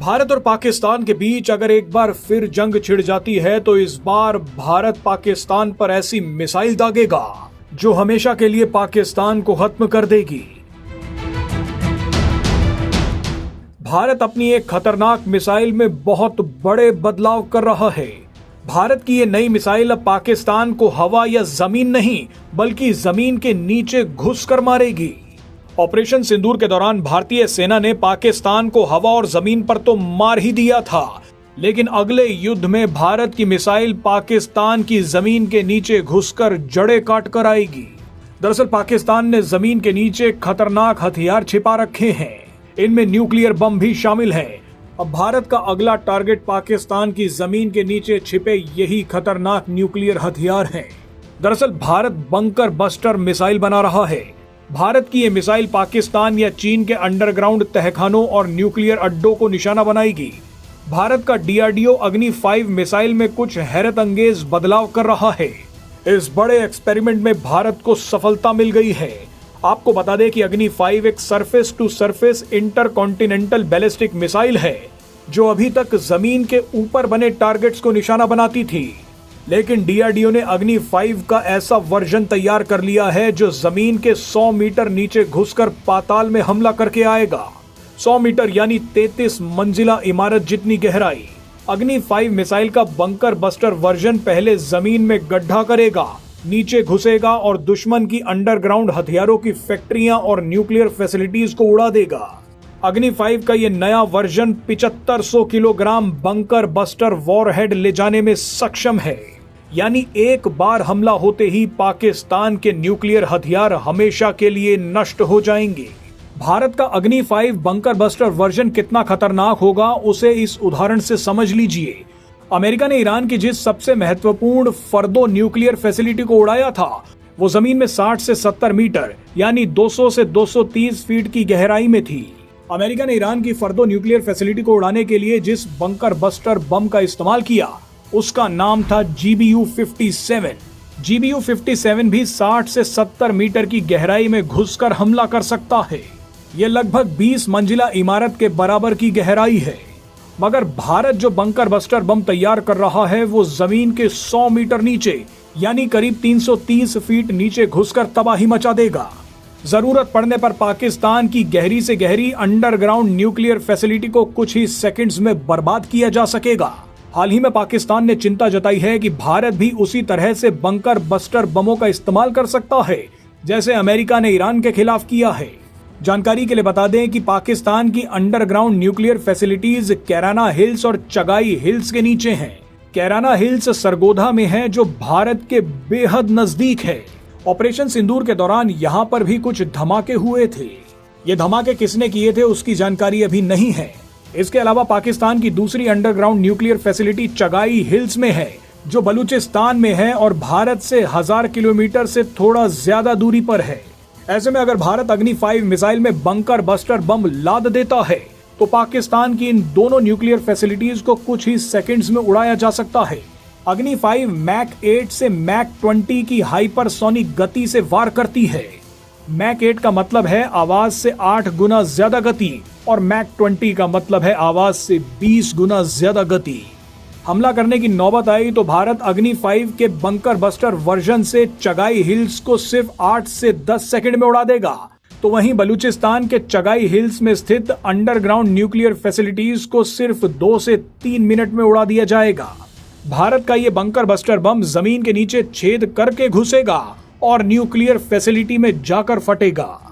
भारत और पाकिस्तान के बीच अगर एक बार फिर जंग छिड़ जाती है तो इस बार भारत पाकिस्तान पर ऐसी मिसाइल दागेगा जो हमेशा के लिए पाकिस्तान को खत्म कर देगी। भारत अपनी एक खतरनाक मिसाइल में बहुत बड़े बदलाव कर रहा है। भारत की ये नई मिसाइल अब पाकिस्तान को हवा या जमीन नहीं बल्कि जमीन के नीचे घुसकर मारेगी। ऑपरेशन सिंदूर के दौरान भारतीय सेना ने पाकिस्तान को हवा और जमीन पर तो मार ही दिया था, लेकिन अगले युद्ध में भारत की मिसाइल पाकिस्तान की जमीन के नीचे घुसकर जड़ें काट कर आएगी। दरअसल पाकिस्तान ने जमीन के नीचे खतरनाक हथियार छिपा रखे हैं, इनमें न्यूक्लियर बम भी शामिल है। अब भारत का अगला टारगेट पाकिस्तान की जमीन के नीचे छिपे यही खतरनाक न्यूक्लियर हथियार हैं। दरअसल भारत बंकर बस्टर मिसाइल बना रहा है। भारत की ये मिसाइल पाकिस्तान या चीन के अंडरग्राउंड तहखानों और न्यूक्लियर अड्डों को निशाना बनाएगी। भारत का डीआरडीओ अग्नि 5 मिसाइल में कुछ हैरत अंगेज बदलाव कर रहा है। इस बड़े एक्सपेरिमेंट में भारत को सफलता मिल गई है। आपको बता दें कि अग्नि 5 एक surface to surface intercontinental ballistic missile है जो अभी तक जमीन के ऊपर बने टारगेट्स को निशाना बनाती थी, लेकिन डीआरडीओ ने अग्नि 5 का ऐसा वर्जन तैयार कर लिया है जो जमीन के 100 मीटर नीचे घुसकर पाताल में हमला करके आएगा। 100 मीटर यानी 33 मंजिला इमारत जितनी गहराई। अग्नि 5 मिसाइल का बंकर बस्टर वर्जन पहले जमीन में गड्ढा करेगा, नीचे घुसेगा और दुश्मन की अंडरग्राउंड हथियारों की फैक्ट्रियां और न्यूक्लियर फैसिलिटीज को उड़ा देगा। अग्नि 5 का ये नया version 7500 kilogram bunker buster warhead ले जाने में सक्षम है, यानी एक बार हमला होते ही पाकिस्तान के न्यूक्लियर हथियार हमेशा के लिए नष्ट हो जाएंगे। भारत का अग्नि 5 बंकर बस्टर वर्जन कितना खतरनाक होगा उसे इस उदाहरण से समझ लीजिए। अमेरिका ने ईरान की जिस सबसे महत्वपूर्ण फर्दो न्यूक्लियर फैसिलिटी को उड़ाया था वो जमीन में 60 से 70 मीटर यानी 200 से 230 फीट की गहराई में थी। अमेरिका ने ईरान की फर्दो न्यूक्लियर फैसिलिटी को उड़ाने के लिए जिस बंकर बस्टर बम का इस्तेमाल किया उसका नाम था GBU-57। GBU-57 भी 60 से 70 मीटर की गहराई में घुसकर हमला कर सकता है। यह लगभग 20 मंजिला इमारत के बराबर की गहराई है। मगर भारत जो बंकर बस्टर बम तैयार कर रहा है वो जमीन के 100 मीटर नीचे यानी करीब 330 फीट नीचे घुसकर तबाही मचा देगा। जरूरत पड़ने पर पाकिस्तान की गहरी से गहरी अंडरग्राउंड न्यूक्लियर फैसिलिटी को कुछ ही सेकंड्स में बर्बाद किया जा सकेगा। हाल ही में पाकिस्तान ने चिंता जताई है कि भारत भी उसी तरह से बंकर बस्टर बमों का इस्तेमाल कर सकता है जैसे अमेरिका ने ईरान के खिलाफ किया है। जानकारी के लिए बता दें कि पाकिस्तान की underground nuclear facilities Kairana hills और चगाई हिल्स के नीचे हैं। कैराना हिल्स सरगोधा में है जो भारत के बेहद नजदीक है। ऑपरेशन सिंदूर के दौरान यहाँ पर भी कुछ धमाके हुए थे। ये धमाके किसने किए थे उसकी जानकारी अभी नहीं है। इसके अलावा पाकिस्तान की दूसरी underground nuclear facility Chagai hills में है जो बलूचिस्तान में है और भारत से 1000 किलोमीटर से थोड़ा ज्यादा दूरी पर है। ऐसे में अगर भारत अग्नि 5 मिसाइल में बंकर बस्टर बम लाद देता है तो पाकिस्तान की इन दोनों न्यूक्लियर फैसिलिटीज को कुछ ही सेकंड्स में उड़ाया जा सकता है। अग्नि 5 मैक 8 से मैक 20 की हाइपरसोनिक गति से वार करती है। मैक 8 का मतलब है आवाज से 8 गुना ज्यादा गति और मैक 20 का मतलब है आवाज से 20 गुना ज्यादा गति। हमला करने की नौबत आई तो भारत अग्नि 5 के बंकर बस्टर वर्जन से चगाई हिल्स को सिर्फ 8 से 10 सेकंड में उड़ा देगा, तो वहीं बलूचिस्तान के चगाई हिल्स में स्थित अंडरग्राउंड न्यूक्लियर फैसिलिटीज को सिर्फ 2 से 3 मिनट में उड़ा दिया जाएगा। भारत का ये बंकर बस्टर बम जमीन के नीचे छेद करके घुसेगा और न्यूक्लियर फैसिलिटी में जाकर फटेगा।